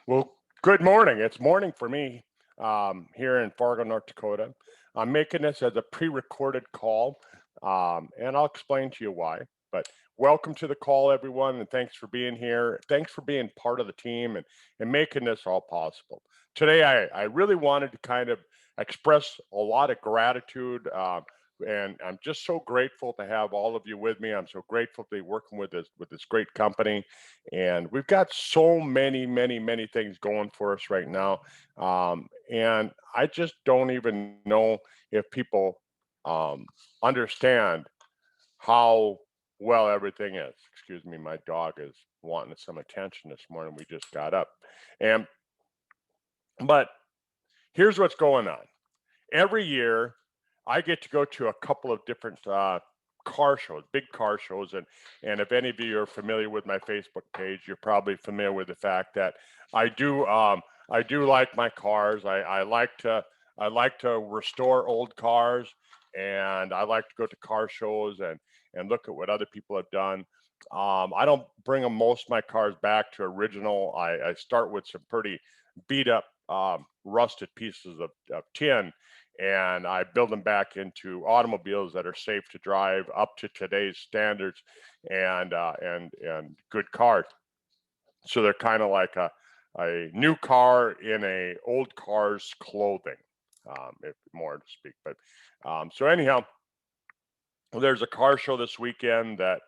Well, good morning. It's morning for me here in Fargo, North Dakota. I'm making this as a pre-recorded call, and I'll explain to you why. But welcome to the call, everyone, and thanks for being here. Thanks for being part of the team and making this all possible. Today, I really wanted to kind of express a lot of gratitude, and I'm just so grateful to have all of you with me. I'm so grateful to be working with this great company, and we've got so many things going for us right now. And I just don't even know if people um, understand how well everything is. Excuse me, my dog is wanting some attention this morning. We just got up, and but here's what's going on. Every year, I get to go to a couple of different car shows, big car shows, and if any of you are familiar with my Facebook page, you're probably familiar with the fact that I do I do like my cars. I like to restore old cars, and I like to go to car shows and look at what other people have done. I don't bring them most of my cars back to original. I start with some pretty beat up, rusted pieces of tin, and I build them back into automobiles that are safe to drive up to today's standards, and good cars. So they're kind of like a new car in a old car's clothing, if more to speak. But so anyhow, there's a car show this weekend that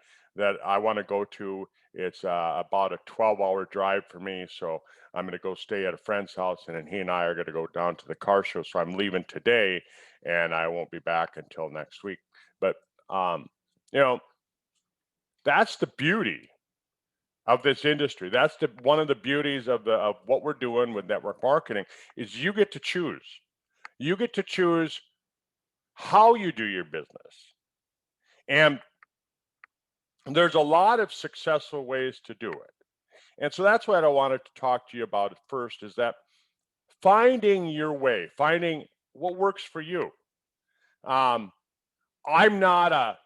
I want to go to. It's about a 12-hour drive for me, so I'm going to go stay at a friend's house, and then he and I are going to go down to the car show. So I'm leaving today, and I won't be back until next week. But um, you know, that's the beauty of this industry. That's the one of the beauties of what we're doing with network marketing is you get to choose. You get to choose how you do your business, and there's a lot of successful ways to do it. And so that's what I wanted to talk to you about at first is that finding your way, finding what works for you. Um, I'm not a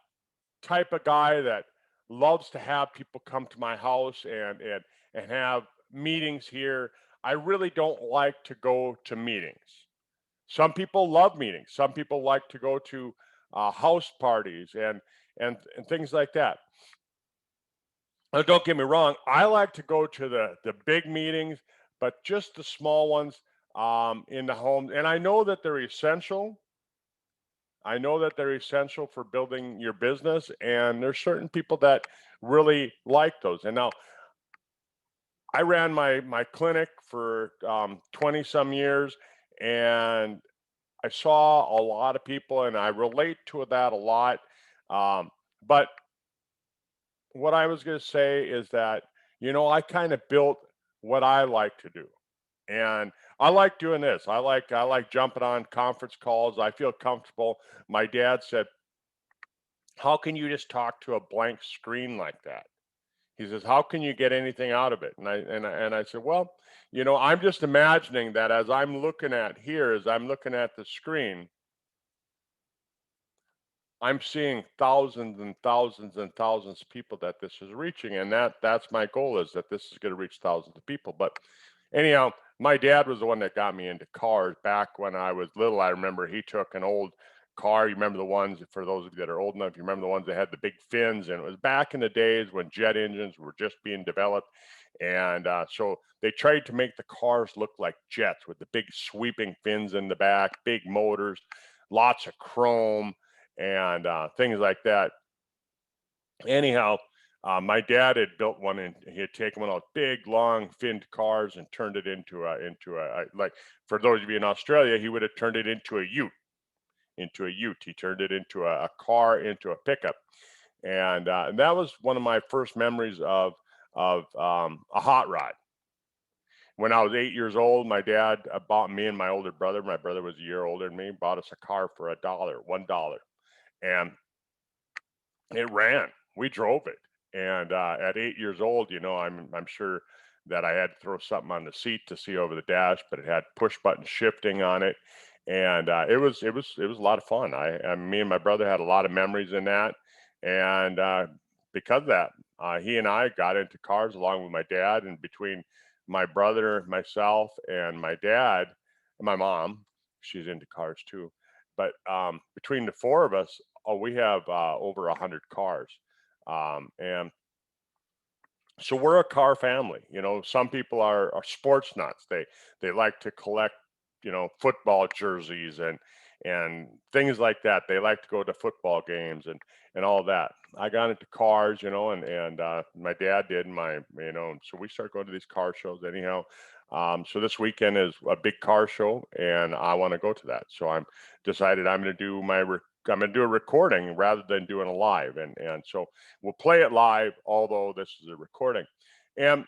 type of guy that loves to have people come to my house and have meetings here. I really don't like to go to meetings. Some people love meetings. Some people like to go to house parties and things like that. Now, don't get me wrong. I like to go to the big meetings, but just the small ones in the home. And I know that they're essential. I know that they're essential for building your business, and there's certain people that really like those. And now I ran my clinic for 20 some years, and I saw a lot of people, and I relate to that a lot. Um, but what I was going to say is that, I kind of built what I like to do. And I like doing this. I like jumping on conference calls. I feel comfortable. My dad said, "How can you just talk to a blank screen like that?" He says, "How can you get anything out of it?" And I said, "Well, I'm just imagining that as I'm looking at here, as I'm looking at the screen, I'm seeing thousands and thousands and thousands of people that this is reaching, and that's my goal is that this is going to reach thousands of people." But anyhow, my dad was the one that got me into cars back when I was little. I remember he took an old car. You remember the ones, for those of you that are old enough, you remember the ones that had the big fins, and it was back in the days when jet engines were just being developed. And so they tried to make the cars look like jets with the big sweeping fins in the back, big motors, lots of chrome, and things like that. Anyhow, my dad had built one, and he had taken one of those big, long, finned cars and turned it into a like, for those of you in Australia, he would have turned it into a ute, into a ute. He turned it into a car, into a pickup, and that was one of my first memories of a hot rod. When I was 8 years old, my dad bought me and my older brother. My brother was a year older than me. Bought us a car for $1, and it ran. We drove it, and at 8 years old, I'm sure that I had to throw something on the seat to see over the dash, but it had push button shifting on it, and it was a lot of fun. Me and my brother had a lot of memories in that, and because of that, he and I got into cars along with my dad, and between my brother, myself, and my dad, and my mom. She's into cars too. But between the four of us, we have over 100 cars. And so we're a car family. Some people are sports nuts. They like to collect, football jerseys and things like that. They like to go to football games and all that. I got into cars, and my dad did. So we start going to these car shows anyhow. So this weekend is a big car show, and I want to go to that. So I'm decided I'm going to do I'm going to do a recording rather than doing a live, and so we'll play it live, although this is a recording. And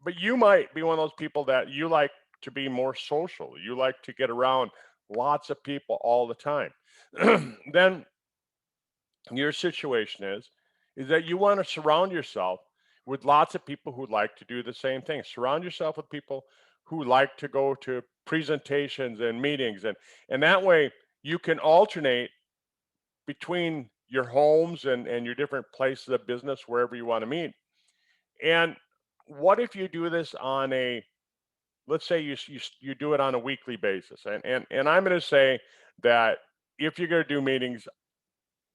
but you might be one of those people that you like to be more social. You like to get around lots of people all the time. Then your situation is that you want to surround yourself with lots of people who like to do the same thing. Surround yourself with people who like to go to presentations and meetings, and that way you can alternate between your homes and your different places of business wherever you want to meet. And what if you do this on a, let's say you do it on a weekly basis, and I'm going to say that if you're going to do meetings,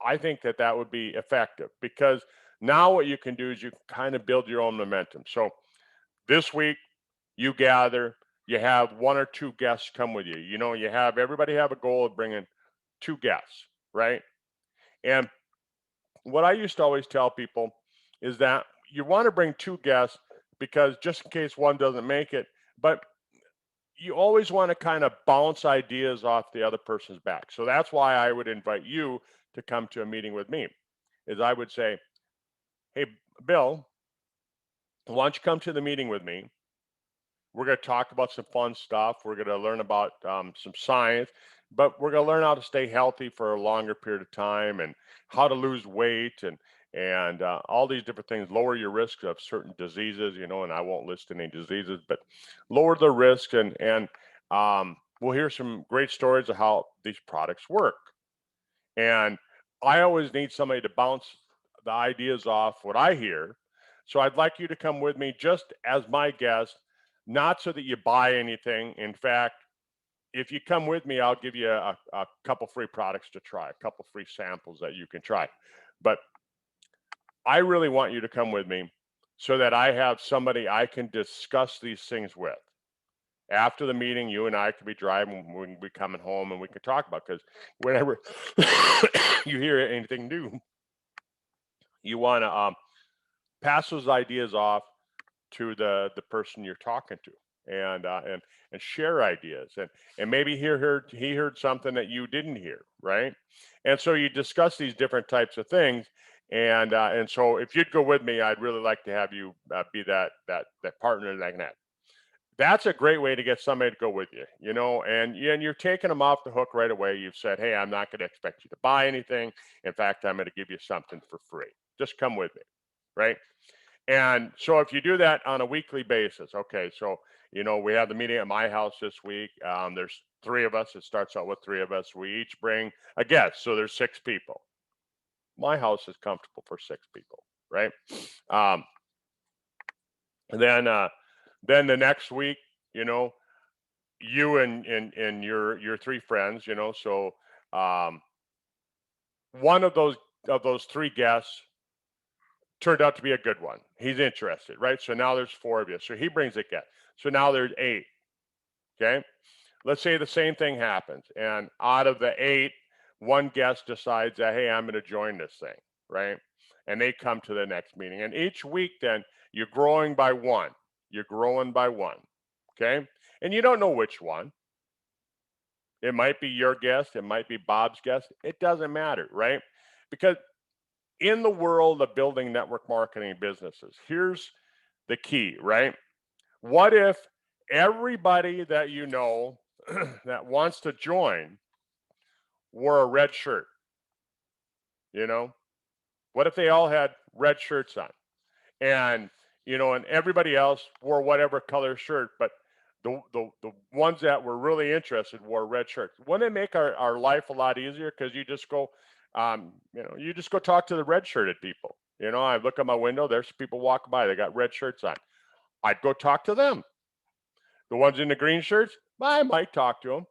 I think that would be effective, because now what you can do is you can kind of build your own momentum. So this week you gather, you have one or two guests come with you. You have everybody have a goal of bringing two guests, right? And what I used to always tell people is that you want to bring two guests, because just in case one doesn't make it, but you always want to kind of bounce ideas off the other person's back. So that's why I would invite you to come to a meeting with me. Is I would say, "Hey, Bill, why don't you come to the meeting with me? We're going to talk about some fun stuff. We're going to learn about some science, but we're going to learn how to stay healthy for a longer period of time, and how to lose weight, and all these different things. Lower your risk of certain diseases, and I won't list any diseases, but lower the risk, and we'll hear some great stories of how these products work. And I always need somebody to bounce the ideas off what I hear. So I'd like you to come with me just as my guest, not so that you buy anything. In fact, if you come with me, I'll give you a couple free products to try, a couple free samples that you can try. But I really want you to come with me so that I have somebody I can discuss these things with. After the meeting, you and I could be driving, we can be coming home, and we can talk about, because whenever you hear anything new, you want to pass those ideas off to the person you're talking to, and share ideas, and maybe he heard something that you didn't hear, right? And so you discuss these different types of things, and so if you'd go with me, I'd really like to have you be that partner that I can have. That's a great way to get somebody to go with you, and you're taking them off the hook right away. You've said, "Hey, I'm not going to expect you to buy anything. In fact, I'm going to give you something for free. Just come with me," right? And so if you do that on a weekly basis, okay, so we have the meeting at my house this week. There's three of us. It starts out with three of us. We each bring a guest, so there's six people. My house is comfortable for six people, right? Um, and then the next week, you know, you and your three friends, so um, one of those three guests turned out to be a good one. He's interested, right? So now there's four of you. So he brings a guest. So now there's eight. Okay. Let's say the same thing happens, and out of the eight, one guest decides that, hey, I'm going to join this thing, right? And they come to the next meeting. And each week, then you're growing by one. You're growing by one. Okay. And you don't know which one. It might be your guest. It might be Bob's guest. It doesn't matter, right? Because in the world of building network marketing businesses, here's the key, right? What if everybody that you know that wants to join wore a red shirt? You know, what if they all had red shirts on, and and everybody else wore whatever color shirt, but the ones that were really interested wore red shirts? Wouldn't it make our life a lot easier? Because you just go talk to the red shirted people. I look at my window, there's people walking by, they got red shirts on. I'd go talk to them. The ones in the green shirts, I might talk to them.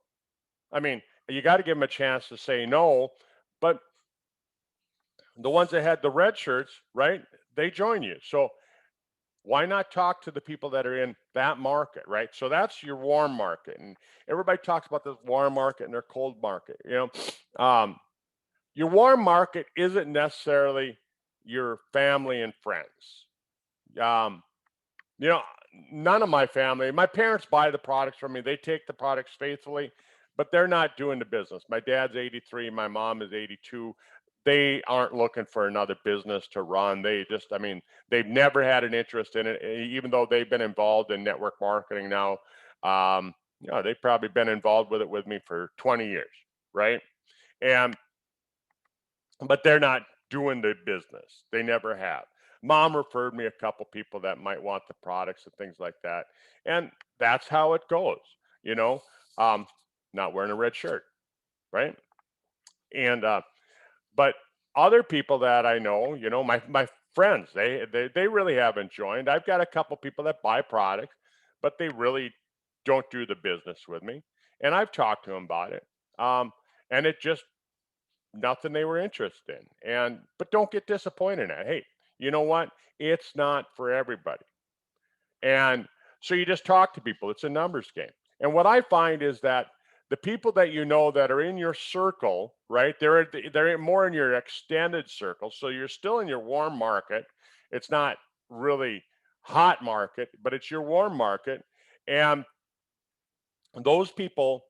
I mean, you got to give them a chance to say no, but the ones that had the red shirts, right? They join you. So why not talk to the people that are in that market, right? So that's your warm market, and everybody talks about this warm market and their cold market. Your warm market isn't necessarily your family and friends. Um, you know, none of my family, my parents buy the products from me. They take the products faithfully, but they're not doing the business. My dad's 83, my mom is 82. They aren't looking for another business to run. I mean, they've never had an interest in it, even though they've been involved in network marketing now. They've probably been involved with it with me for 20 years, right? And but they're not doing the business. They never have. Mom referred me a couple people that might want the products and things like that. And that's how it goes, you know. Um, Not wearing a red shirt, right? And but other people that I know, my friends, they really haven't joined. I've got a couple people that buy products, but they really don't do the business with me. And I've talked to them about it. And it just nothing they were interested in. And but don't get disappointed in it. Hey, you know what? It's not for everybody. And so you just talk to people. It's a numbers game. And what I find is that the people that you know that are in your circle, right? They're more in your extended circle. So you're still in your warm market. It's not really hot market, but it's your warm market. And those people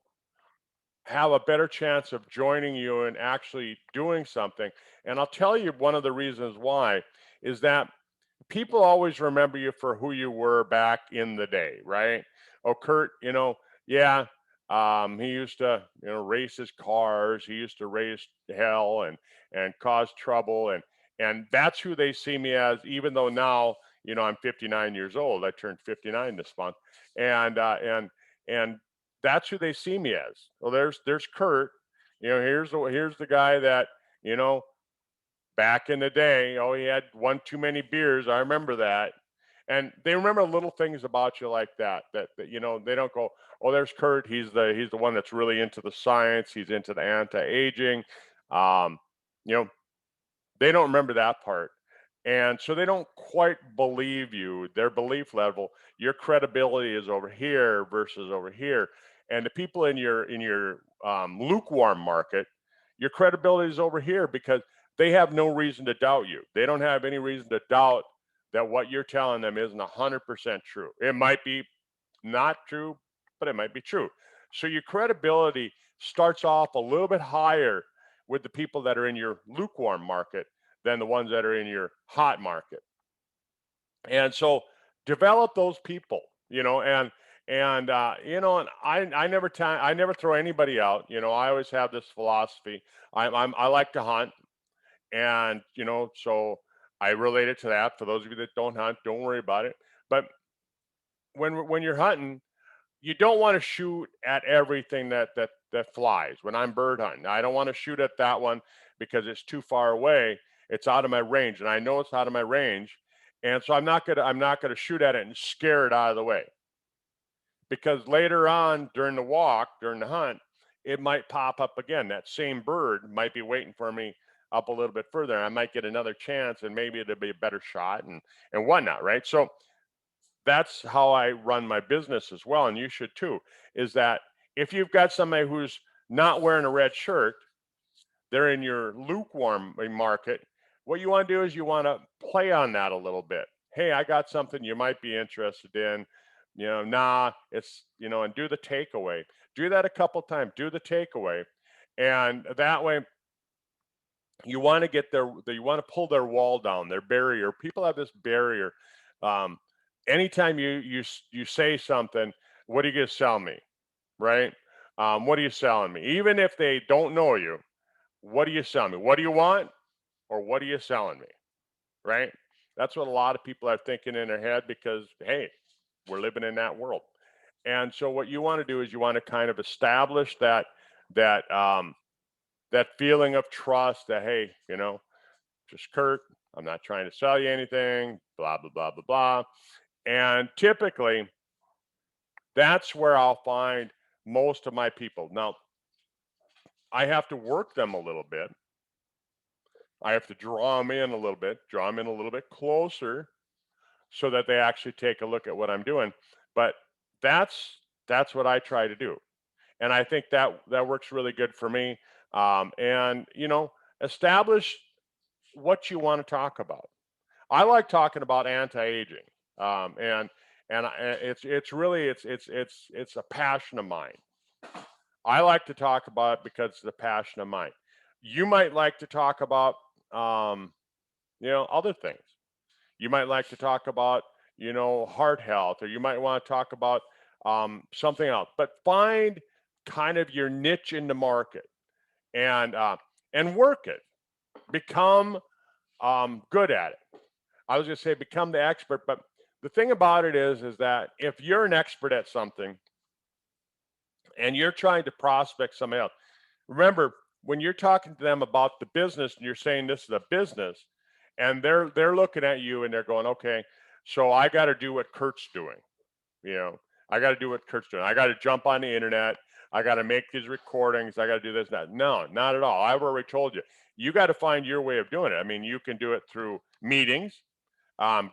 have a better chance of joining you and actually doing something. And I'll tell you one of the reasons why is that people always remember you for who you were back in the day, right? Oh, Kurt, yeah, he used to, race his cars. He used to race hell and cause trouble, and that's who they see me as. Even though now, I'm 59 years old. I turned 59 this month, and that's who they see me as. Well, there's Kurt. Here's the guy that you know back in the day, oh, he had one too many beers. I remember that. And they remember little things about you like that. They don't go, oh, there's Kurt. He's the one that's really into the science. He's into the anti-aging. Um, you know, they don't remember that part. And so they don't quite believe you. Their belief level, your credibility is over here versus over here. And the people in your lukewarm market, your credibility is over here because they have no reason to doubt you. They don't have any reason to doubt that what you're telling them isn't 100% true. It might be not true, but it might be true. So your credibility starts off a little bit higher with the people that are in your lukewarm market than the ones that are in your hot market. And so develop those people, and I never throw anybody out. I always have this philosophy. I like to hunt, and so I relate it to that. For those of you that don't hunt, don't worry about it. But when you're hunting, you don't want to shoot at everything that flies. When I'm bird hunting, I don't want to shoot at that one because it's too far away. It's out of my range, and I know it's out of my range, and so I'm not gonna shoot at it and scare it out of the way because later on during the hunt, it might pop up again. That same bird might be waiting for me up a little bit further. I might get another chance, and maybe it'll be a better shot and whatnot, right? So that's how I run my business as well, and you should too. Is that if you've got somebody who's not wearing a red shirt, they're in your lukewarm market. What you want to do is you want to play on that a little bit. Hey, I got something you might be interested in. And do the takeaway. Do that a couple times. Do the takeaway, and that way you want to you want to pull their wall down, their barrier. People have this barrier. Um, Anytime you say something, what are you going to sell me, right? What are you selling me? Even if they don't know you, what are you selling me? What do you want, or what are you selling me, right? That's what a lot of people are thinking in their head because hey, we're living in that world. And so what you want to do is you want to kind of establish that that feeling of trust that hey, just Kurt, I'm not trying to sell you anything, blah blah blah blah blah. And typically, that's where I'll find most of my people. Now, I have to work them a little bit. I have to draw them in a little bit, draw them in a little bit closer so that they actually take a look at what I'm doing. But that's that's what I try to do. And I think that works really good for me. And establish what you want to talk about. I like talking about anti-aging, and it's really it's a passion of mine. I like to talk about it because it's a passion of mine. You might like to talk about um, other things. You might like to talk about heart health, or you might want to talk about something else. But find kind of your niche in the market and work it. Become good at it. I was going to say become the expert, but the thing about it is that if you're an expert at something and you're trying to prospect somebody else, remember when you're talking to them about the business and you're saying this is a business, and they're looking at you and they're going, okay, so I got to do what Kurt's doing. You know, I got to do what Kurt's doing. I got to jump on the internet. I got to make these recordings. I got to do this, that. No, not at all. I've already told you. You got to find your way of doing it. I mean, you can do it through meetings,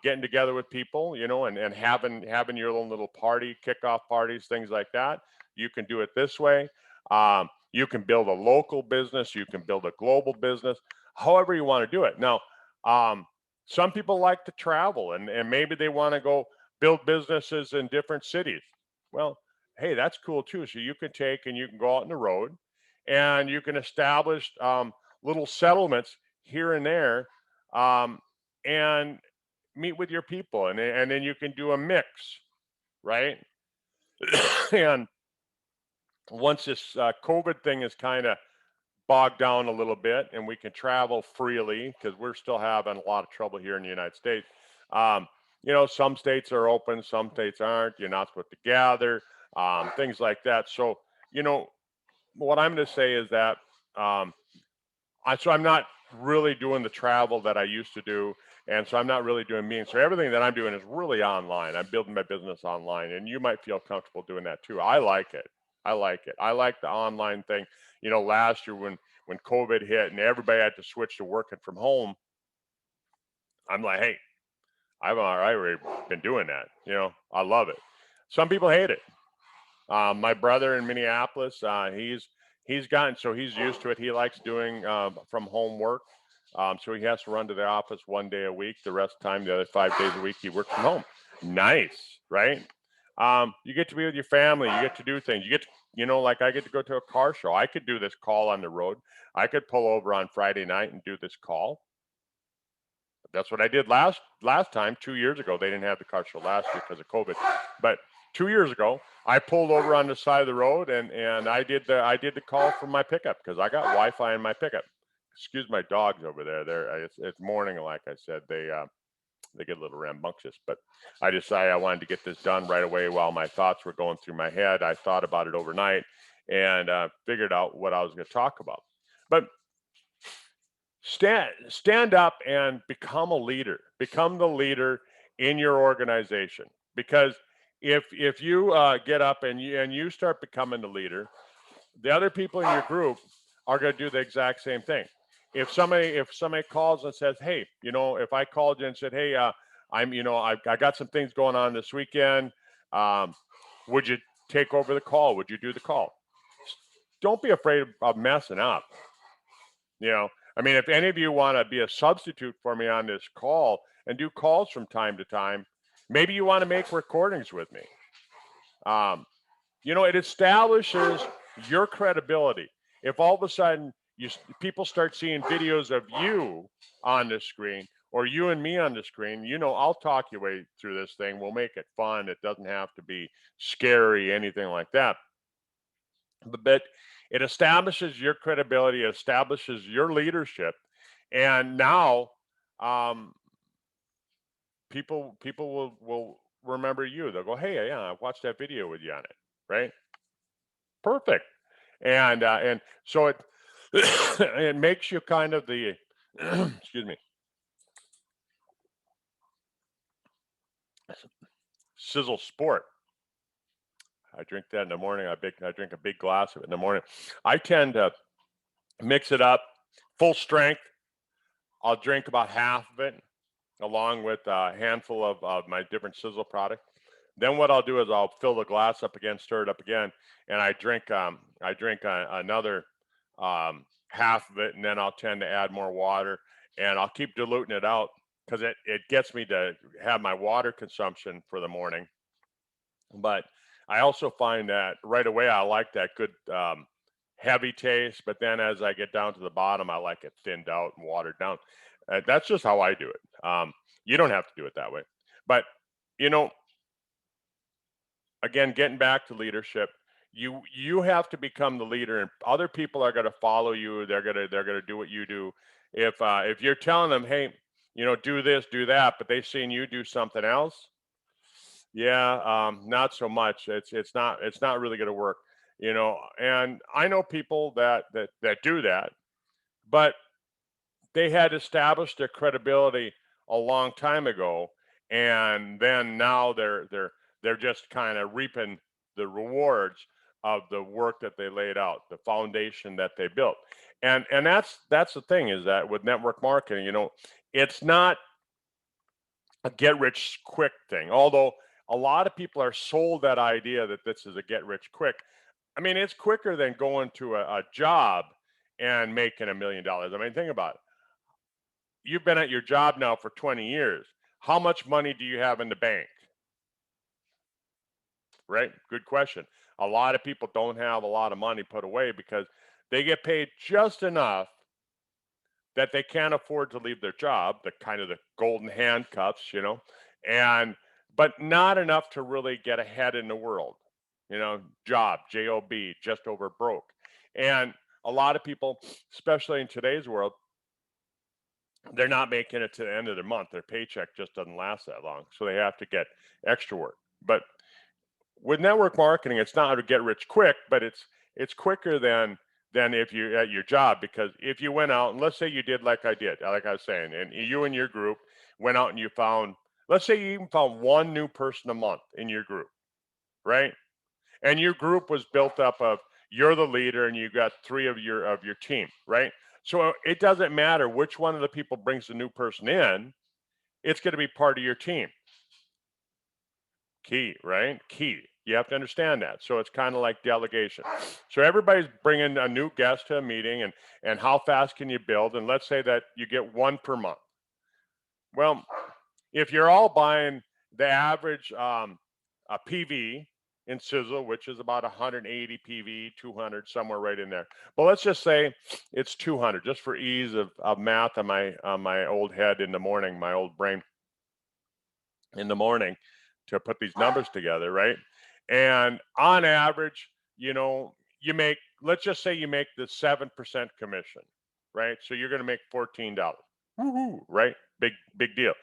getting together with people, and having your own little party, kickoff parties, things like that. You can do it this way. You can build a local business. You can build a global business. However you want to do it. Now, some people like to travel, and maybe they want to go build businesses in different cities. Well, hey, that's cool too. So you can take and you can go out on the road, and you can establish little settlements here and there, and meet with your people, and then you can do a mix, right? And once this COVID thing is kind of bogged down a little bit and we can travel freely because we're still having a lot of trouble here in the United States. Some states are open, some states aren't. You're not supposed to gather, things like that. So, what I'm going to say is that um, I'm not really doing the travel that I used to do, and so I'm not really doing meetings. So everything that I'm doing is really online. I'm building my business online, and you might feel comfortable doing that too. I like it. I like it. I like the online thing. Last year when COVID hit and everybody had to switch to working from home, I'm like, hey, I've already been doing that. I love it. Some people hate it. My brother in Minneapolis, he's gotten so he's used to it. He likes doing from home work. So he has to run to the office one day a week. The rest of the time, the other 5 days a week, he works from home. Nice, right? You get to be with your family. You get to do things. You get to, like I get to go to a car show. I could do this call on the road. I could pull over on Friday night and do this call. That's what I did last time, 2 years ago. They didn't have the car show last year because of COVID, but 2 years ago, I pulled over on the side of the road and I did the call from my pickup because I got Wi-Fi in my pickup. Excuse my dogs over there. It's morning, like I said. They get a little rambunctious, but I decided I wanted to get this done right away while my thoughts were going through my head. I thought about it overnight and figured out what I was going to talk about. But stand up and become a leader. Become the leader in your organization, because if you get up and you start becoming the leader, the other people in your group are going to do the exact same thing. If somebody calls and says, hey, if I called you and said, hey, I got some things going on this weekend, would you take over the call? Would you do the call? Don't be afraid of messing up. I mean, if any of you want to be a substitute for me on this call and do calls from time to time, maybe you want to make recordings with me. It establishes your credibility. If all of a sudden people start seeing videos of you on the screen or you and me on the screen, I'll talk your way through this thing. We'll make it fun. It doesn't have to be scary, anything like that. But it establishes your credibility, it establishes your leadership, and now people will remember you. They'll go, hey, yeah, I watched that video with you on it, right? Perfect. And so it it makes you kind of the excuse me. Sizzle Sport. I drink that in the morning. I drink a big glass of it in the morning. I tend to mix it up full strength. I'll drink about half of it along with a handful of my different Sizzle product. Then what I'll do is I'll fill the glass up again, stir it up again, and I drink another half of it, and then I'll tend to add more water, and I'll keep diluting it out because it gets me to have my water consumption for the morning. But I also find that right away I like that good heavy taste, but then as I get down to the bottom, I like it thinned out and watered down. That's just how I do it. You don't have to do it that way, but you know, again, getting back to leadership, you have to become the leader, and other people are going to follow you. They're gonna do what you do. If you're telling them, hey, do this, do that, but they've seen you do something else, yeah, not so much. It's not really going to work, And I know people that do that, but they had established their credibility a long time ago, and then now they're just kind of reaping the rewards of the work that they laid out, the foundation that they built. And that's the thing, is that with network marketing, it's not a get rich quick thing. Although a lot of people are sold that idea that this is a get rich quick. I mean, it's quicker than going to a job and making $1 million. I mean, think about it. You've been at your job now for 20 years. How much money do you have in the bank? Right? Good question. A lot of people don't have a lot of money put away because they get paid just enough that they can't afford to leave their job, the kind of the golden handcuffs, and but not enough to really get ahead in the world. Job, just over broke. And a lot of people, especially in today's world, they're not making it to the end of the month. Their paycheck just doesn't last that long. So they have to get extra work. But with network marketing, it's not to get rich quick, but it's quicker than if you're at your job. Because if you went out and let's say you did like I did, like I was saying, and you and your group went out and you found, let's say you even found one new person a month in your group, right? And your group was built up of, you're the leader and you got three of your team, right? So it doesn't matter which one of the people brings the new person in, it's going to be part of your team. Key, right? Key. You have to understand that. So it's kind of like delegation. So everybody's bringing a new guest to a meeting, and how fast can you build? And let's say that you get one per month. Well, if you're all buying the average a PV in Sizzle, which is about 180 PV, 200, somewhere right in there. But let's just say it's 200, just for ease of math on my old head in the morning, my old brain in the morning to put these numbers together, right? And on average, you make, let's just say you make the 7% commission, right? So you're going to make $14. Woohoo, right? Big deal.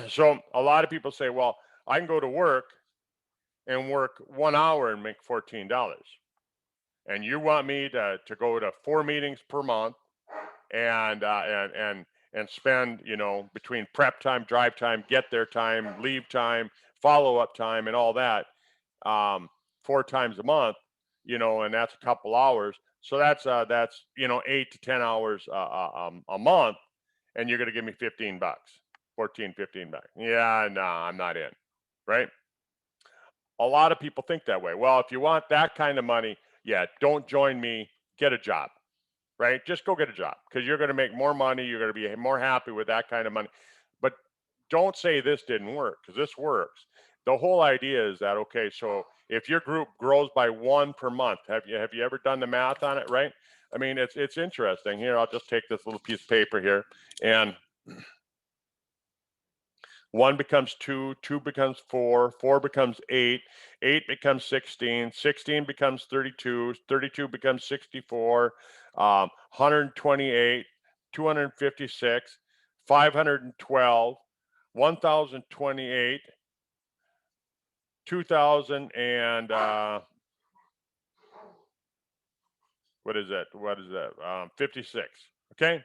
So a lot of people say, well, I can go to work and work 1 hour and make $14. And you want me to go to 4 meetings per month and spend, between prep time, drive time, get there time, leave time, follow up time, and all that, 4 times a month, and that's a couple hours. So that's 8 to 10 hours a month, and you're going to give me $15, 14, $15. Yeah, no, I'm not in, right? A lot of people think that way. Well, if you want that kind of money, yeah, don't join me, get a job, right? Just go get a job because you're going to make more money. You're going to be more happy with that kind of money. But don't say this didn't work, because this works. The whole idea is that, okay, so if your group grows by 1 per month, have you ever done the math on it, right? I mean, it's interesting. Here, I'll just take this little piece of paper here, and 1 becomes 2, 2 becomes 4, 4 becomes 8, 8 becomes 16, 16 becomes 32, 32 becomes 64, 128, 256, 512, 1028, 2000, and what is that? 56. Okay,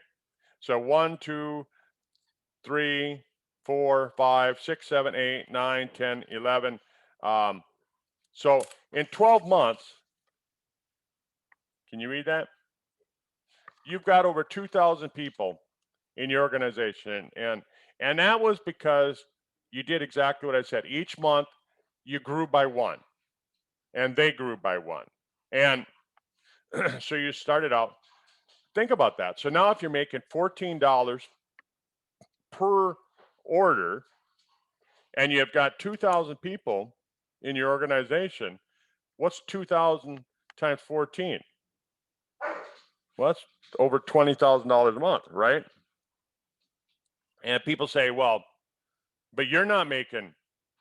so 1, 2, 3, 4, 5, 6, 7, 8, 9, 10, 11. So in 12 months, can you read that? You've got over 2,000 people in your organization, and that was because you did exactly what I said. Each month, you grew by one, and they grew by one, and so you started out. Think about that. So now, if you're making $14 per order, and you've got 2,000 people in your organization, what's 2,000 times 14? Well, that's over $20,000 a month, right? And people say, well, but you're not making,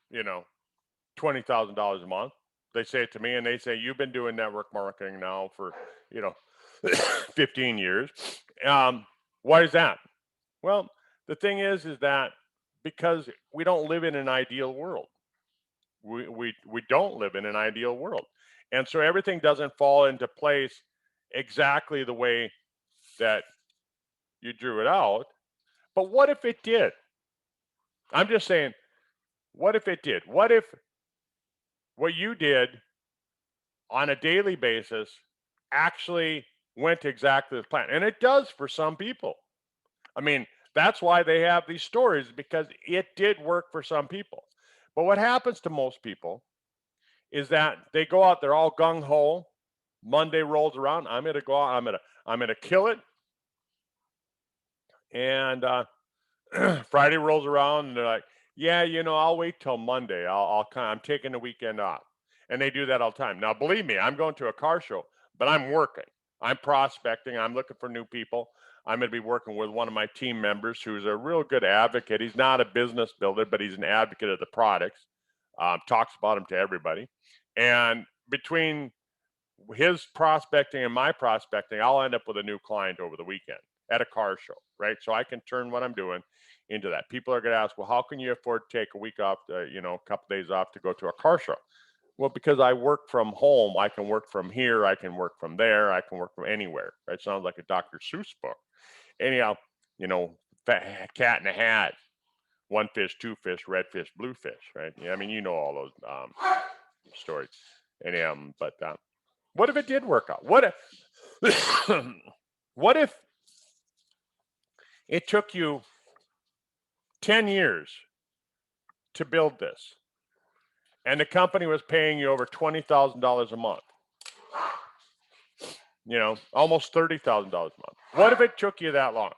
you know, $20,000 a month. They say it to me, and they say, you've been doing network marketing now for, you know, 15 years. Why is that? Well, the thing is that because we don't live in an ideal world. We don't live in an ideal world. And so everything doesn't fall into place exactly the way that you drew it out. But what if it did? I'm just saying, what if it did? What if what you did on a daily basis actually went exactly as planned? And it does for some people. I mean, that's why they have these stories, because it did work for some people. But what happens to most people is that they go out, they're all gung ho. Monday rolls around, I'm going to go out, I'm going to kill it. And Friday rolls around, and they're like, yeah, I'll wait till Monday. I'm taking the weekend off. And they do that all the time. Now, believe me, I'm going to a car show, but I'm working. I'm prospecting. I'm looking for new people. I'm going to be working with one of my team members who's a real good advocate. He's not a business builder, but he's an advocate of the products. Talks about them to everybody. And between his prospecting and my prospecting, I'll end up with a new client over the weekend at a car show, right? So I can turn what I'm doing into that. People are going to ask, well, how can you afford to take a week off, a couple days off to go to a car show? Well, because I work from home, I can work from here, I can work from there, I can work from anywhere. Right? Sounds like a Dr. Seuss book. Anyhow, cat in a hat, one fish, two fish, red fish, blue fish, right? Yeah, I mean, all those stories. Anyhow, but what if it did work out? What if, what if it took you 10 years to build this, and the company was paying you over $20,000 a month? Almost $30,000 a month. What if it took you that long?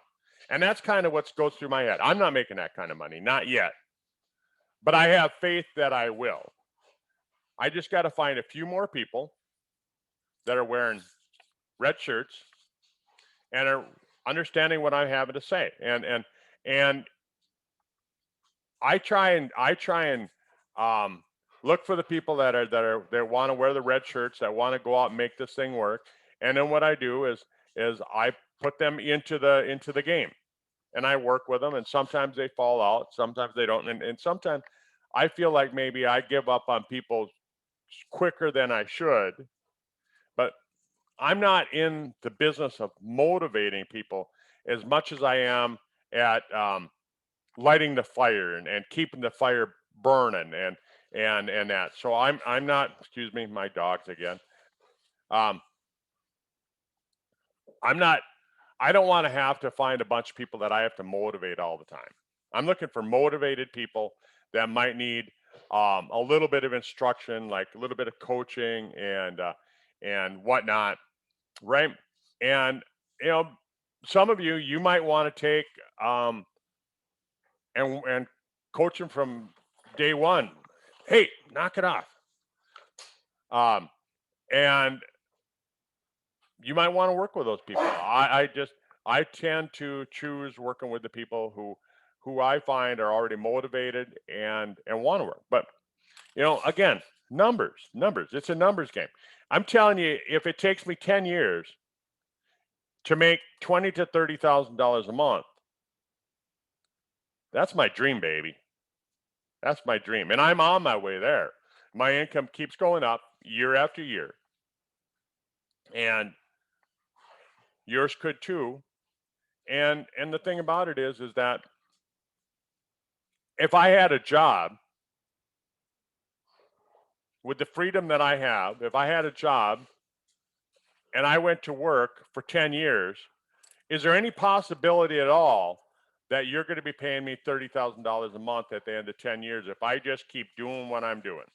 And that's kind of what goes through my head. I'm not making that kind of money, not yet. But I have faith that I will. I just got to find a few more people that are wearing red shirts and are understanding what I'm having to say. And I try and look for the people that want to wear the red shirts, that want to go out and make this thing work. And then what I do is I put them into the game, and I work with them. And sometimes they fall out, sometimes they don't, and sometimes I feel like maybe I give up on people quicker than I should. But I'm not in the business of motivating people as much as I am at lighting the fire and keeping the fire burning and that. So I'm not. Excuse me, my dogs again. Um, I'm not. I don't want to have to find a bunch of people that I have to motivate all the time. I'm looking for motivated people that might need a little bit of instruction, like a little bit of coaching and whatnot, right? And you know, some of you might want to take and coach them from day one. Hey, knock it off. Um, and you might want to work with those people. I tend to choose working with the people who I find are already motivated and want to work. But again, numbers. It's a numbers game. I'm telling you, if it takes me 10 years to make $20,000 to $30,000 a month, that's my dream, baby. That's my dream, and I'm on my way there. My income keeps going up year after year, and yours could too. And the thing about it is that if I had a job with the freedom that I have, if I had a job and I went to work for 10 years, is there any possibility at all that you're going to be paying me $30,000 a month at the end of 10 years if I just keep doing what I'm doing?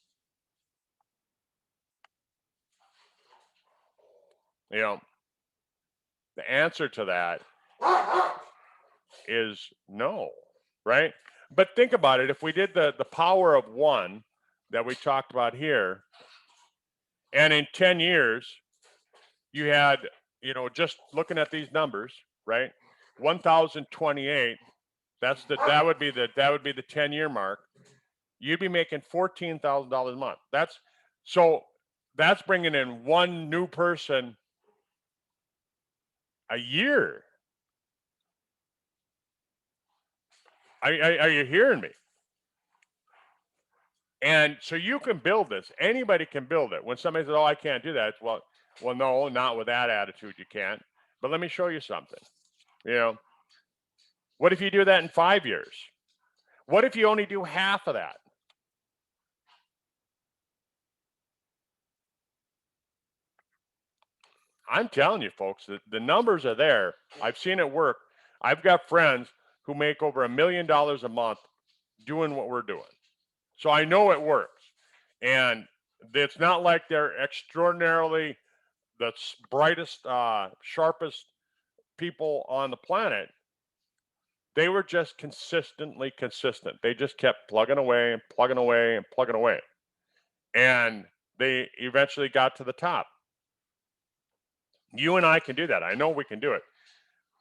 You know, the answer to that is no, right? But think about it. If we did the power of one that we talked about here, and in 10 years, you had, just looking at these numbers, right? 1,028. That would be the 10-year mark. You'd be making $14,000 a month. That's bringing in one new person a year. Are you hearing me? And so you can build this. Anybody can build it. When somebody says, "Oh, I can't do that," it's, well, no, not with that attitude. You can't. But let me show you something. What if you do that in 5 years? What if you only do half of that? I'm telling you, folks, the numbers are there. I've seen it work. I've got friends who make over $1 million a month doing what we're doing. So I know it works. And it's not like they're extraordinarily the brightest, sharpest people on the planet. They were just consistently consistent. They just kept plugging away and plugging away and plugging away. And they eventually got to the top. You and I can do that. I know we can do it.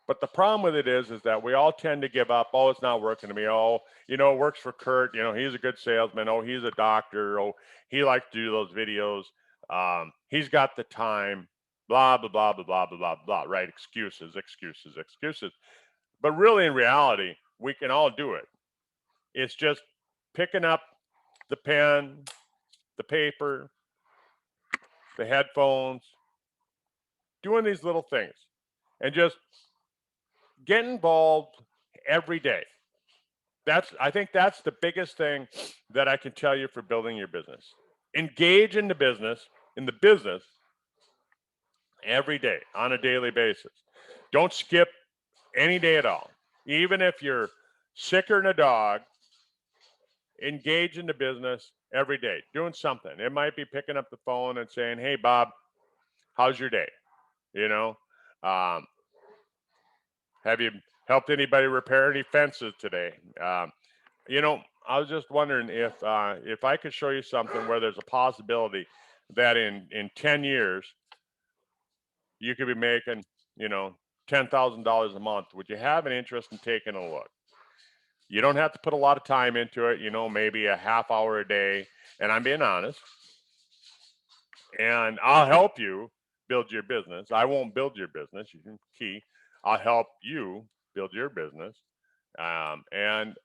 But the problem with it is that we all tend to give up. Oh, it's not working to me. Oh, it works for Kurt. He's a good salesman. Oh, he's a doctor. Oh, he likes to do those videos. He's got the time. Blah, blah, blah, blah, blah, blah, blah, blah. Right? Excuses, excuses, excuses. But really, in reality, we can all do it. It's just picking up the pen, the paper, the headphones, doing these little things, and just get involved every day. I think that's the biggest thing that I can tell you for building your business. Engage in the business every day on a daily basis. Don't skip any day at all. Even if you're sicker than a dog, engage in the business every day, doing something. It might be picking up the phone and saying, "Hey, Bob, how's your day? Have you helped anybody repair any fences today?" I was just wondering if I could show you something where there's a possibility that in 10 years you could be making, $10,000 a month. Would you have an interest in taking a look? You don't have to put a lot of time into it, maybe a half hour a day. And I'm being honest. And I'll help you build your business. I won't build your business. You can key. I'll help you build your business. And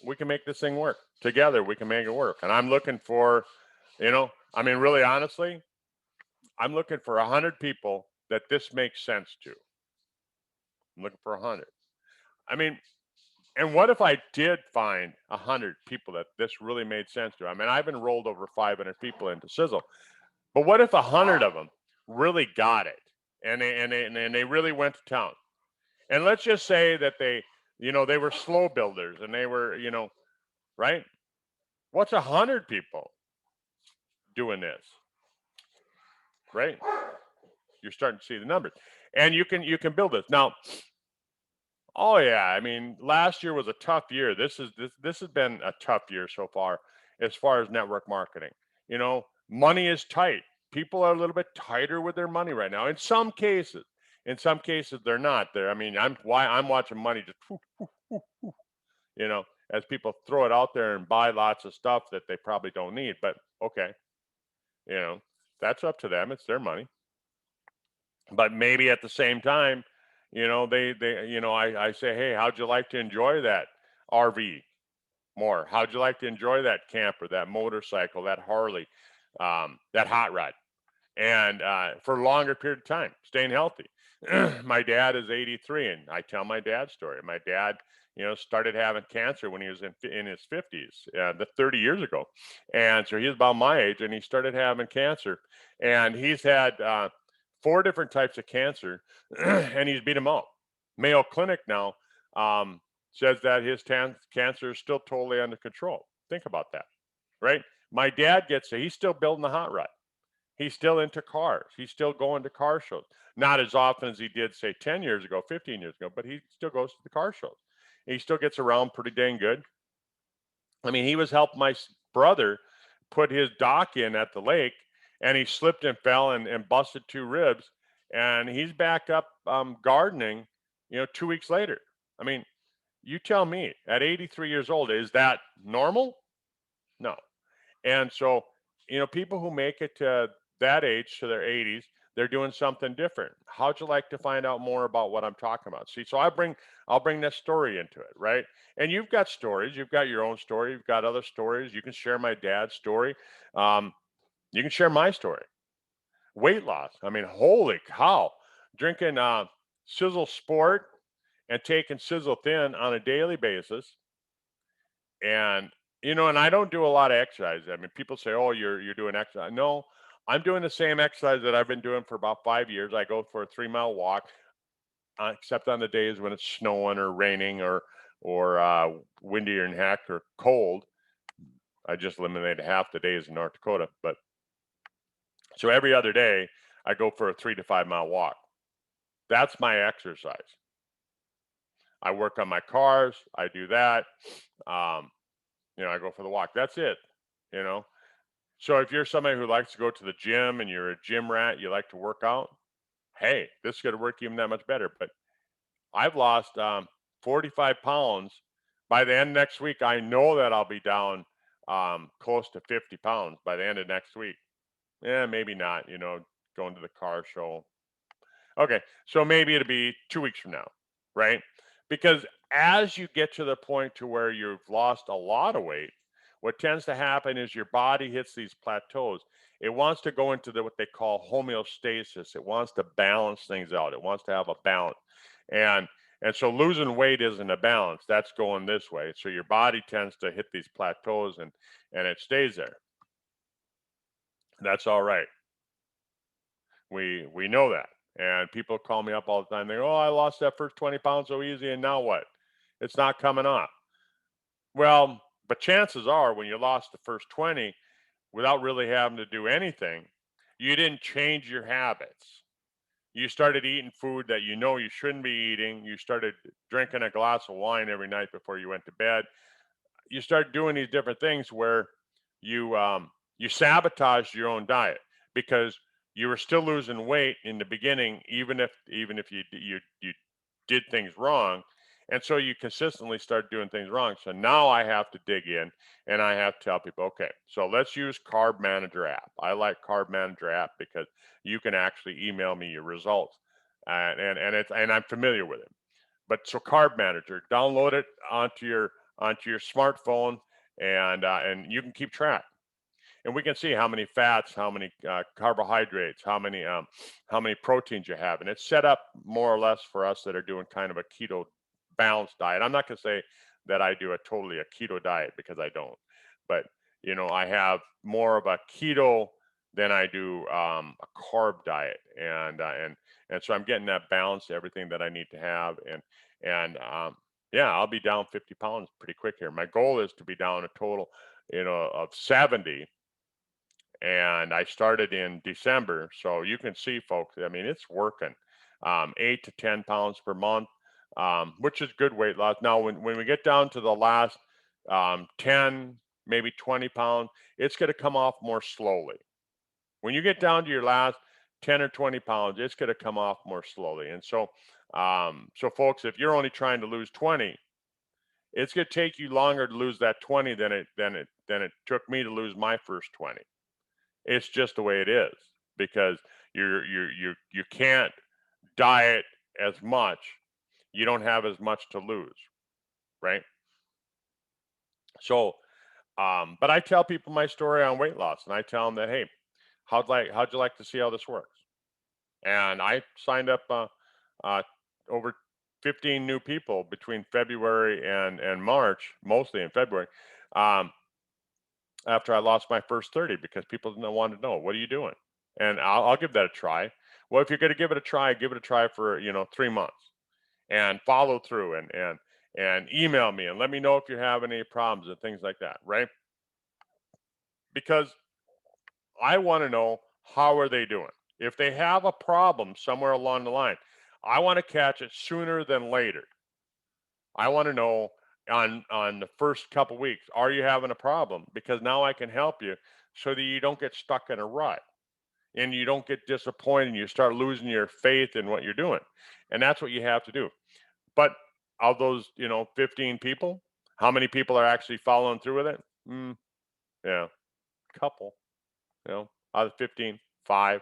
we can make this thing work together. We can make it work. And I'm looking for, really honestly, I'm looking for 100 people that this makes sense to. I'm looking for 100. And what if I did find 100 people that this really made sense to? I've enrolled over 500 people into Sizzle, but what if 100 of them really got it and they really went to town? And let's just say that they were slow builders and they were, right? What's 100 people doing this? Right? You're starting to see the numbers, and you can build this now. Oh yeah, last year was a tough year. This has been a tough year so far as network marketing. Money is tight. People are a little bit tighter with their money right now. In some cases they're not. I'm watching money just as people throw it out there and buy lots of stuff that they probably don't need. But okay, that's up to them. It's their money. But maybe at the same time, I say, "Hey, how'd you like to enjoy that RV more? How'd you like to enjoy that camper, that motorcycle, that Harley, that hot rod, and for a longer period of time, staying healthy?" My dad is 83, and I tell my dad's story. My dad, started having cancer when he was in his 50s, 30 years ago. And so he's about my age, and he started having cancer. And he's had 4 different types of cancer, and he's beat them all. Mayo Clinic now says that his cancer is still totally under control. Think about that, right? My dad he's still building the hot rod. He's still into cars. He's still going to car shows. Not as often as he did, say, 10 years ago, 15 years ago, but he still goes to the car shows. He still gets around pretty dang good. I mean, he was helping my brother put his dock in at the lake, and he slipped and fell and busted 2 ribs. And he's back up gardening, 2 weeks later. I mean, you tell me, at 83 years old, is that normal? No. And so, people who make it to that age, to their 80s, they're doing something different. How'd you like to find out more about what I'm talking about? See, so I'll bring this story into it, right? And you've got stories, you've got your own story, you've got other stories. You can share my dad's story. Um, you can share my story. Weight loss. I mean, holy cow! Drinking Sizzle Sport and taking Sizzle Thin on a daily basis, and and I don't do a lot of exercise. I mean, people say, "Oh, you're doing exercise." No, I'm doing the same exercise that I've been doing for about 5 years. I go for a 3 mile walk, except on the days when it's snowing or raining or windier than heck or cold. I just eliminated half the days in North Dakota, but so every other day I go for a 3 to 5 mile walk. That's my exercise. I work on my cars. I do that. Um, I go for the walk. That's it. You know, So if you're somebody who likes to go to the gym and you're a gym rat, you like to work out, hey, this is going to work even that much better. But I've lost 45 pounds. By the end of next week, I know that I'll be down close to 50 pounds by the end of next week. Yeah, maybe not, going to the car show. Okay, so maybe it'll be 2 weeks from now, right? Because as you get to the point to where you've lost a lot of weight, what tends to happen is your body hits these plateaus. It wants to go into what they call homeostasis. It wants to balance things out. It wants to have a balance. And and so losing weight isn't a balance. That's going this way. So your body tends to hit these plateaus and it stays there. That's all right. We know that. And people call me up all the time. They go, "Oh, I lost that first 20 pounds so easy, and now what? It's not coming off." Well, but chances are when you lost the first 20 without really having to do anything, you didn't change your habits. You started eating food that you shouldn't be eating. You started drinking a glass of wine every night before you went to bed. You start doing these different things where you sabotage your own diet because you were still losing weight in the beginning, even if you did things wrong, and so you consistently start doing things wrong. So now I have to dig in and I have to tell people, okay, so let's use Carb Manager app. I like Carb Manager app because you can actually email me your results, and I'm familiar with it. But so Carb Manager, download it onto your smartphone, and you can keep track. And we can see how many fats, how many carbohydrates, how many proteins you have, and it's set up more or less for us that are doing kind of a keto balanced diet. I'm not going to say that I do a keto diet because I don't, but I have more of a keto than I do a carb diet, and so I'm getting that balance to everything that I need to have, and yeah, I'll be down 50 pounds pretty quick here. My goal is to be down a total, of 70, and I started in December. So you can see, folks, I mean, it's working. 8 to 10 pounds per month, which is good weight loss. Now, when we get down to the last 10, maybe 20 pounds, it's going to come off more slowly. When you get down to your last 10 or 20 pounds, it's going to come off more slowly. And so folks, if you're only trying to lose 20, it's going to take you longer to lose that 20 than it took me to lose my first 20. It's just the way it is because you can't diet as much. You don't have as much to lose, right? So, but I tell people my story on weight loss, and I tell them that, hey, how'd you like to see how this works? And I signed up uh, over 15 new people between February and March, mostly in February, um, after I lost my first 30 because people didn't want to know, what are you doing? And I'll give that a try. Well, if you're going to give it a try for 3 months and follow through and email me and let me know if you have any problems and things like that, right? Because I want to know, how are they doing? If they have a problem somewhere along the line, I want to catch it sooner than later. I want to know on the first couple weeks, are you having a problem? Because now I can help you so that you don't get stuck in a rut and you don't get disappointed and you start losing your faith in what you're doing. And that's what you have to do. But of those, 15 people, how many people are actually following through with it? Yeah, couple, out of 15, 5,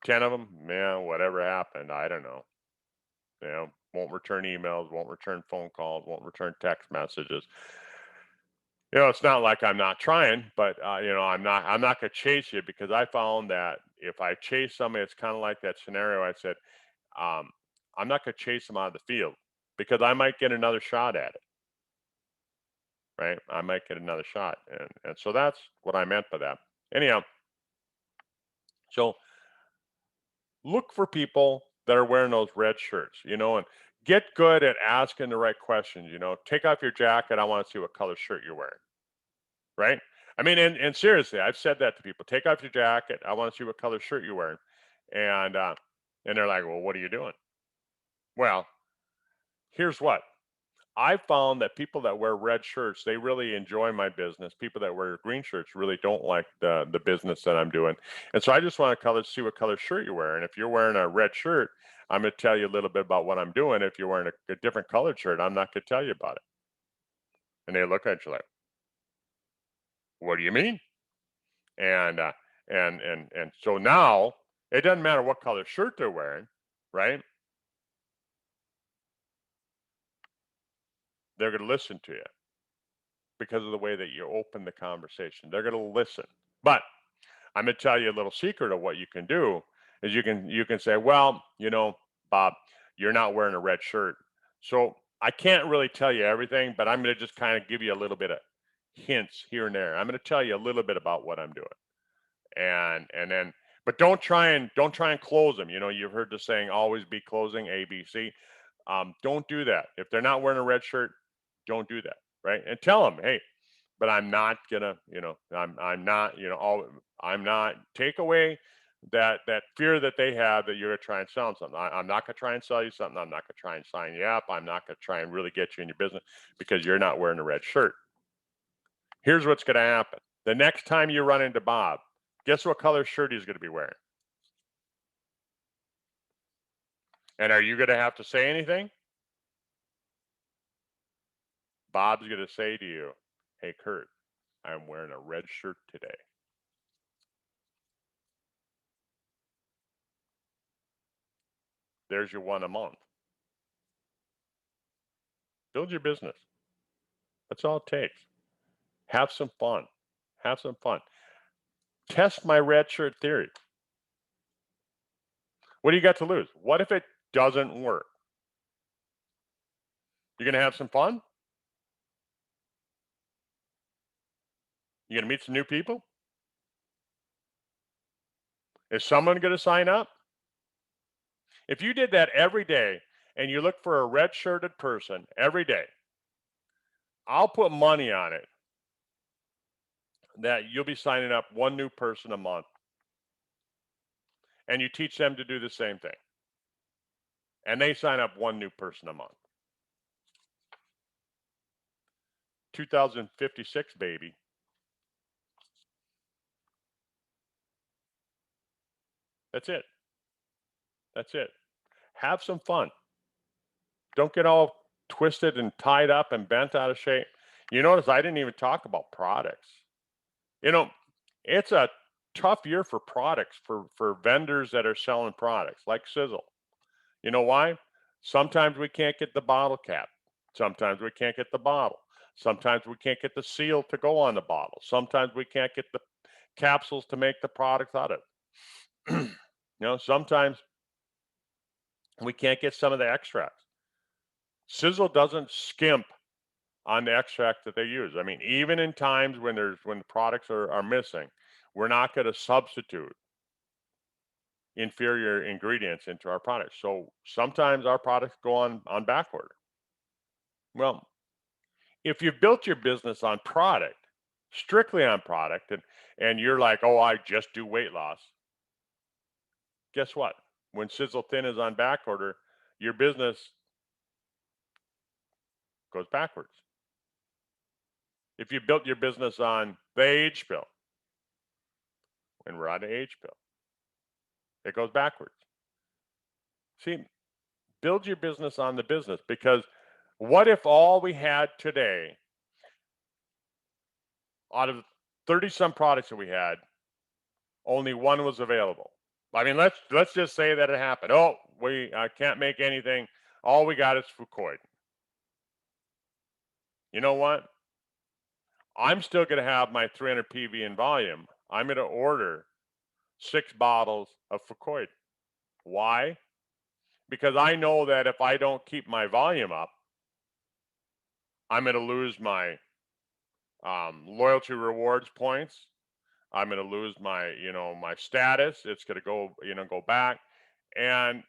10 of them, man, whatever happened, I don't know. Won't return emails, won't return phone calls, won't return text messages. It's not like I'm not trying, but I'm not gonna chase you because I found that if I chase somebody, it's kind of like that scenario I said. Um, I'm not gonna chase them out of the field because I might get another shot at it, right? I might get another shot, and so that's what I meant by that. Anyhow, so look for people that are wearing those red shirts, and get good at asking the right questions. Take off your jacket. I want to see what color shirt you're wearing, right? I mean, and seriously, I've said that to people. Take off your jacket. I want to see what color shirt you're wearing, and they're like, well, what are you doing? Well, here's what. I found that people that wear red shirts, they really enjoy my business. People that wear green shirts really don't like the business that I'm doing. And so I just want to see what color shirt you're wearing. If you're wearing a red shirt, I'm going to tell you a little bit about what I'm doing. If you're wearing a different colored shirt, I'm not going to tell you about it. And they look at you like, what do you mean? And and so now it doesn't matter what color shirt they're wearing, right? They're going to listen to you because of the way that you open the conversation. They're going to listen. But I'm going to tell you a little secret of what you can do is you can say, well, Bob, you're not wearing a red shirt, so I can't really tell you everything, but I'm going to just kind of give you a little bit of hints here and there. I'm going to tell you a little bit about what I'm doing, and then, but don't try and close them. You've heard the saying, always be closing, ABC. Don't do that. If they're not wearing a red shirt, don't do that, right? And tell them, hey, but I'm not gonna, I'm not, I'm not take away that fear that they have that you're gonna try and sell them something. I'm not gonna try and sell you something. I'm not gonna try and sign you up. I'm not gonna try and really get you in your business because you're not wearing a red shirt. Here's what's gonna happen. The next time you run into Bob, guess what color shirt he's gonna be wearing? And are you gonna have to say anything? Bob's gonna say to you, hey Kurt, I'm wearing a red shirt today. There's your one a month. Build your business. That's all it takes. Have some fun. Have some fun. Test my red shirt theory. What do you got to lose? What if it doesn't work? You're going to have some fun? You're going to meet some new people? Is someone going to sign up? If you did that every day and you look for a red shirted person every day, I'll put money on it that you'll be signing up one new person a month, and you teach them to do the same thing. And they sign up one new person a month. 2056, baby. That's it. That's it. Have some fun. Don't get all twisted and tied up and bent out of shape. You notice I didn't even talk about products. You know, it's a tough year for products for vendors that are selling products like Sizzle. You know why? Sometimes we can't get the bottle cap. Sometimes we can't get the bottle. Sometimes we can't get the seal to go on the bottle. Sometimes we can't get the capsules to make the products out of. Sometimes we can't get some of the extracts. Sizzle doesn't skimp on the extract that they use. I mean, even in times when the products are missing, we're not going to substitute inferior ingredients into our products. So sometimes our products go on back order. Well, if you've built your business on product, strictly on product, and you're like, oh, I just do weight loss, guess what? When Sizzle Thin is on back order, your business goes backwards. If you built your business on the age pill, when we're on the age pill, it goes backwards. See, build your business on the business, because what if all we had today, out of 30 some products that we had, only one was available? I mean, let's just say that it happened. Oh, we can't make anything. All we got is Fucoid. You know what? I'm still going to have my 300 PV in volume. I'm going to order 6 bottles of Fucoid. Why? Because I know that if I don't keep my volume up, I'm going to lose my loyalty rewards points. I'm going to lose my, my status. It's going to go back, and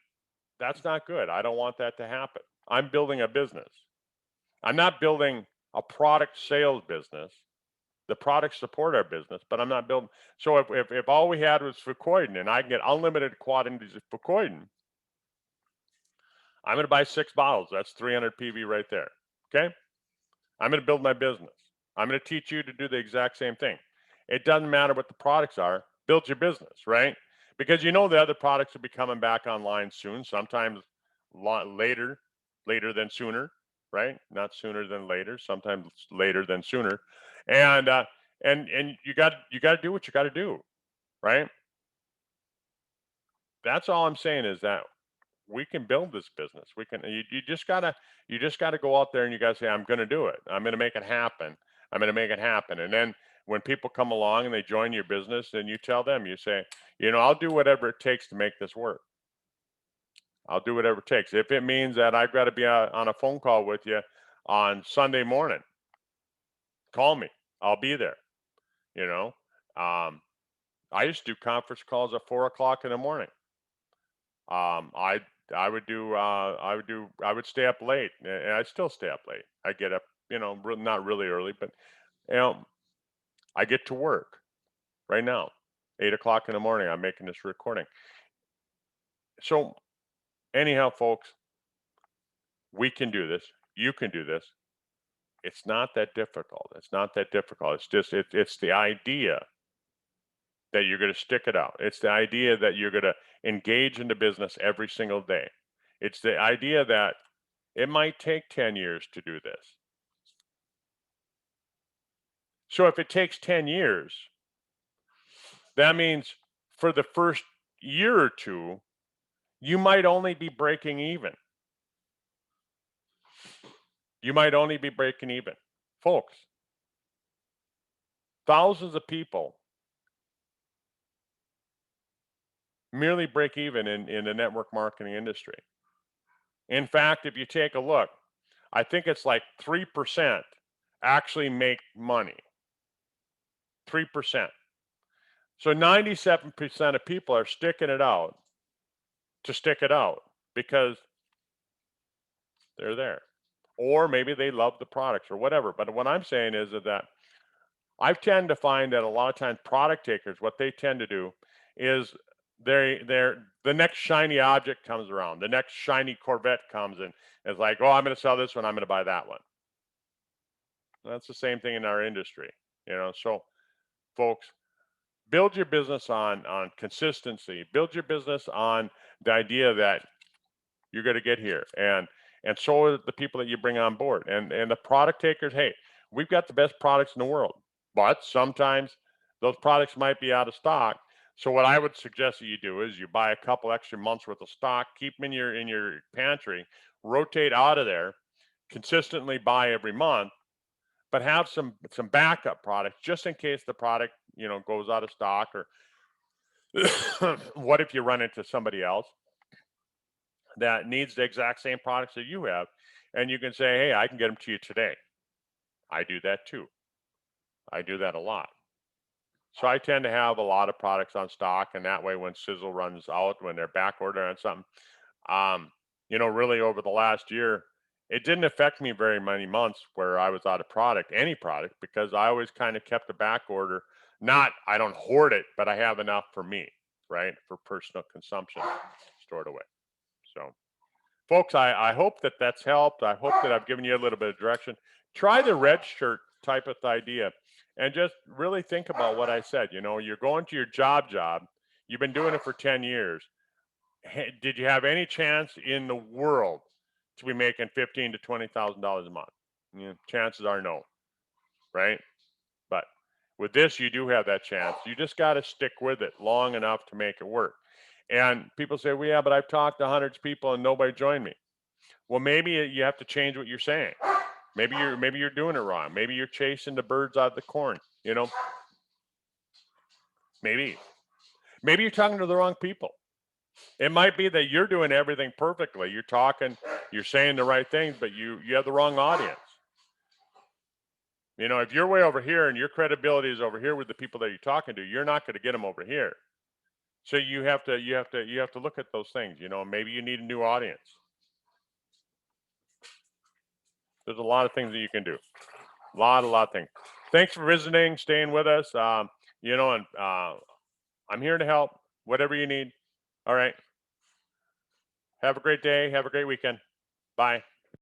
that's not good. I don't want that to happen. I'm building a business. I'm not building a product sales business. The products support our business, but I'm not building. So if all we had was Fucoidin and I can get unlimited quantities of Fucoidin, I'm going to buy 6 bottles. That's 300 PV right there. Okay? I'm going to build my business. I'm going to teach you to do the exact same thing. It doesn't matter what the products are. Build your business, right? Because the other products will be coming back online soon, sometimes later than sooner, right? Not sooner than later, sometimes later than sooner. And you got to do what you got to do, right? That's all I'm saying, is that we can build this business. We can. You just gotta go out there and you gotta say, I'm gonna do it. I'm gonna make it happen. I'm gonna make it happen. And then when people come along and they join your business, then you tell them, you say, I'll do whatever it takes to make this work. I'll do whatever it takes. If it means that I've got to be on a phone call with you on Sunday morning, call me. I'll be there. I used to do conference calls at 4 o'clock in the morning. I would stay up late, and I still stay up late. I get up, not really early, but I get to work right now, 8 o'clock in the morning. I'm making this recording. So anyhow, folks, we can do this. You can do this. It's not that difficult. It's not that difficult. It's just it's the idea that you're going to stick it out. It's the idea that you're going to engage in the business every single day. It's the idea that it might take 10 years to do this. So if it takes 10 years, that means for the first year or two, you might only be breaking even. You might only be breaking even. Folks, thousands of people merely break even in the network marketing industry. In fact, if you take a look, I think it's like 3% actually make money. 3%. So 97% of people are sticking it out to stick it out because they're there. Or maybe they love the products or whatever. But what I'm saying is that I tend to find that a lot of times product takers, what they tend to do is the next shiny object comes around. The next shiny Corvette comes and is like, oh, I'm going to sell this one. I'm going to buy that one. That's the same thing in our industry, So, folks, build your business on consistency. Build your business on the idea that you're going to get here, and so are the people that you bring on board, and the product takers. Hey, we've got the best products in the world, but sometimes those products might be out of stock. So what I would suggest that you do is you buy a couple extra months worth of stock, keep them in your pantry, rotate out of there, consistently buy every month, but have some backup products just in case the product goes out of stock, or what if you run into somebody else that needs the exact same products that you have, and you can say, hey, I can get them to you today. I do that too. I do that a lot. So I tend to have a lot of products on stock, and that way when sizzle runs out, when they're back ordered on something, um, really over the last year, it didn't affect me very many months where I was out of product, any product, because I always kind of kept a back order. Not, I don't hoard it, but I have enough for me, right? For personal consumption stored away. So, folks, I hope that that's helped. I hope that I've given you a little bit of direction. Try the red shirt type of idea and just really think about what I said. You're going to your job. You've been doing it for 10 years. Did you have any chance in the world to be making $15,000 to $20,000 a month? Chances are no, right? But with this, you do have that chance. You just got to stick with it long enough to make it work. And people say, well, yeah, but I've talked to hundreds of people and nobody joined me. Well, maybe you have to change what you're saying. Maybe you're doing it wrong. Maybe you're chasing the birds out of the corn. Maybe you're talking to the wrong people. It might be that you're doing everything perfectly. You're talking, you're saying the right things, but you have the wrong audience. If you're way over here and your credibility is over here with the people that you're talking to, you're not going to get them over here. So you have to look at those things. Maybe you need a new audience. There's a lot of things that you can do. A lot of things. Thanks for visiting, staying with us. And I'm here to help. Whatever you need. All right. Have a great day. Have a great weekend. Bye.